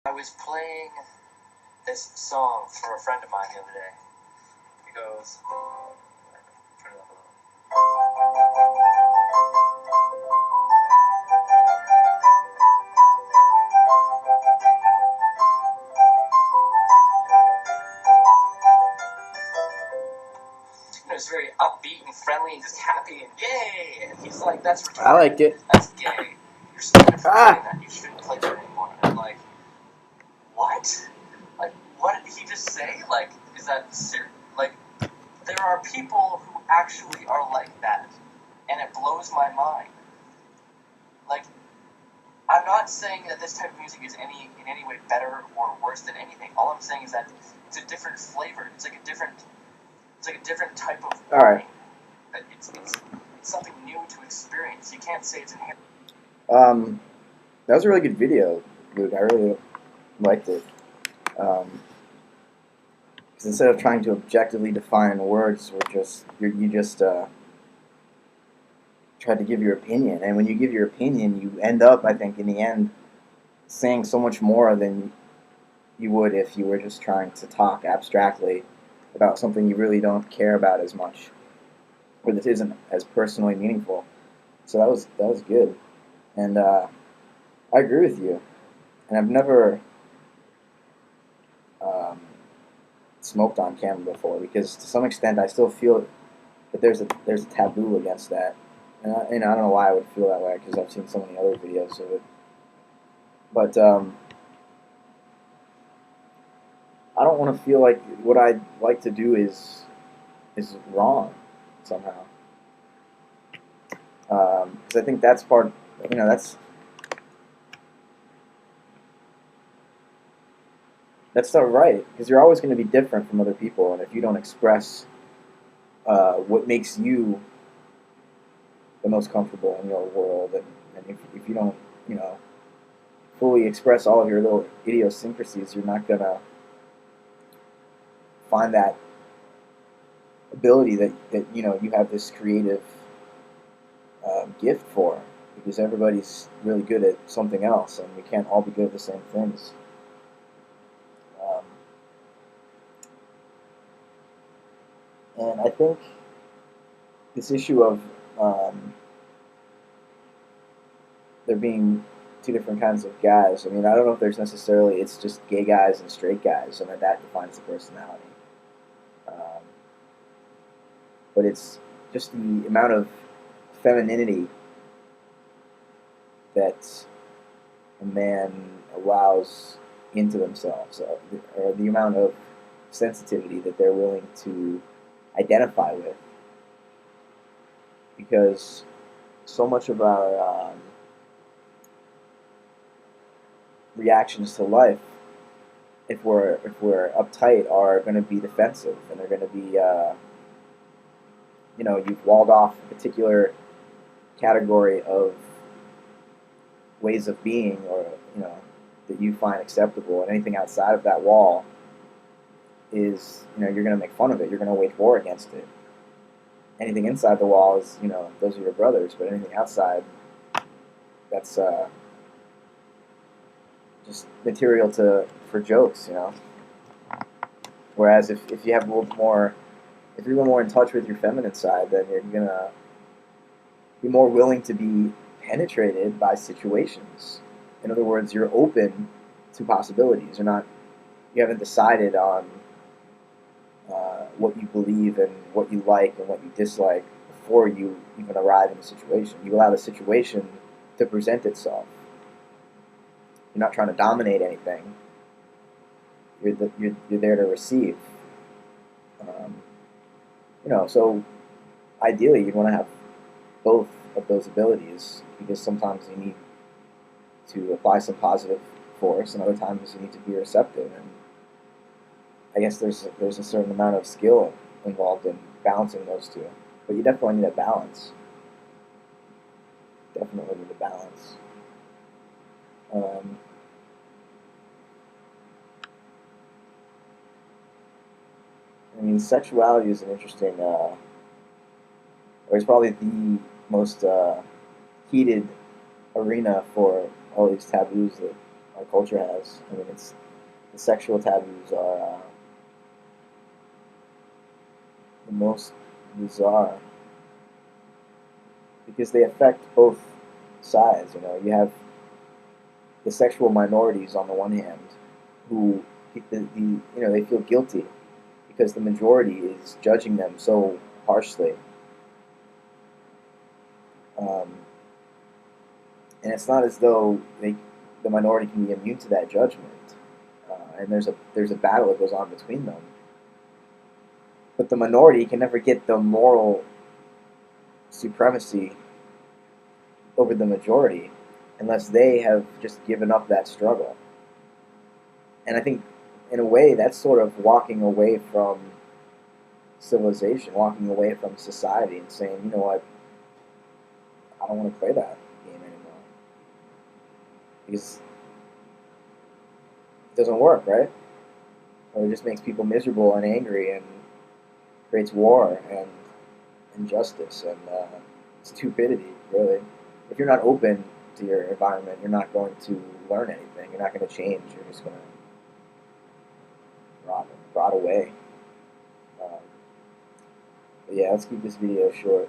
I was playing this song for a friend of mine the other day. It goes, turn it up a little. It's very upbeat and friendly and just happy and yay! And he's like, "That's retarded. I liked it. That's gay. You're stupid for doing that. You shouldn't play that anymore." And I'm like, what? Like, what did he just say? Like, is that serious? Like, there are people who actually are like that, and it blows my mind. Like, I'm not saying that this type of music is in any way better or worse than anything. All I'm saying is that it's a different flavor. It's like a different type of wine. All right. It's something new to experience. You can't say it's inherent. That was a really good video, Luke. I really liked it. Because instead of trying to objectively define words, you just tried to give your opinion. And when you give your opinion, you end up, I think, in the end, saying so much more than you would if you were just trying to talk abstractly about something you really don't care about as much, or that isn't as personally meaningful. So that was good, and I agree with you. And I've never smoked on camera before because to some extent I still feel that there's a taboo against that, and I don't know why I would feel that way because I've seen so many other videos of it. But I don't want to feel like what I'd like to do is wrong somehow. Because I think that's part. That's not right because you're always going to be different from other people, and if you don't express what makes you the most comfortable in your world, and if you don't, you know, fully express all of your little idiosyncrasies, you're not gonna find that ability that you have this creative gift for, because everybody's really good at something else, and we can't all be good at the same things. Um, and I think this issue of there being two different kinds of guys. I mean, I don't know if there's necessarily it's just gay guys and straight guys, and that defines the personality. Um, but it's just the amount of femininity that a man allows into themselves, or the amount of sensitivity that they're willing to identify with, because so much of our reactions to life, if we're uptight, are going to be defensive, and they're going to be you've walled off a particular category of ways of being, or that you find acceptable, and anything outside of that wall is you're going to make fun of it. You're going to wage war against it. Anything inside the wall is those are your brothers, but anything outside, that's just material for jokes, Whereas if you have a little more, if you're more in touch with your feminine side, then you're gonna be more willing to be penetrated by situations. In other words, you're open to possibilities. You haven't decided on what you believe and what you like and what you dislike before you even arrive in a situation. You allow the situation to present itself. You're not trying to dominate anything. You're there to receive. So ideally you'd want to have both of those abilities, because sometimes you need to apply some positive force, and other times you need to be receptive. And I guess there's a certain amount of skill involved in balancing those two, but you definitely need a balance. Definitely need a balance. I mean, sexuality is an interesting, or it's probably the most heated arena for all these taboos that our culture has. I mean, it's the sexual taboos are the most bizarre because they affect both sides. You know, you have the sexual minorities on the one hand, who they feel guilty because the majority is judging them so harshly, um, and it's not as though the minority can be immune to that judgment. And there's a battle that goes on between them, but the minority can never get the moral supremacy over the majority unless they have just given up that struggle. And I think, in a way, that's sort of walking away from civilization, walking away from society, and saying, you know what, I don't want to play that game anymore because it doesn't work, right? Or it just makes people miserable and angry and creates war and injustice and stupidity, really. If you're not open to your environment, you're not going to learn anything. You're not going to change. You're just going to rot away. But yeah, let's keep this video short.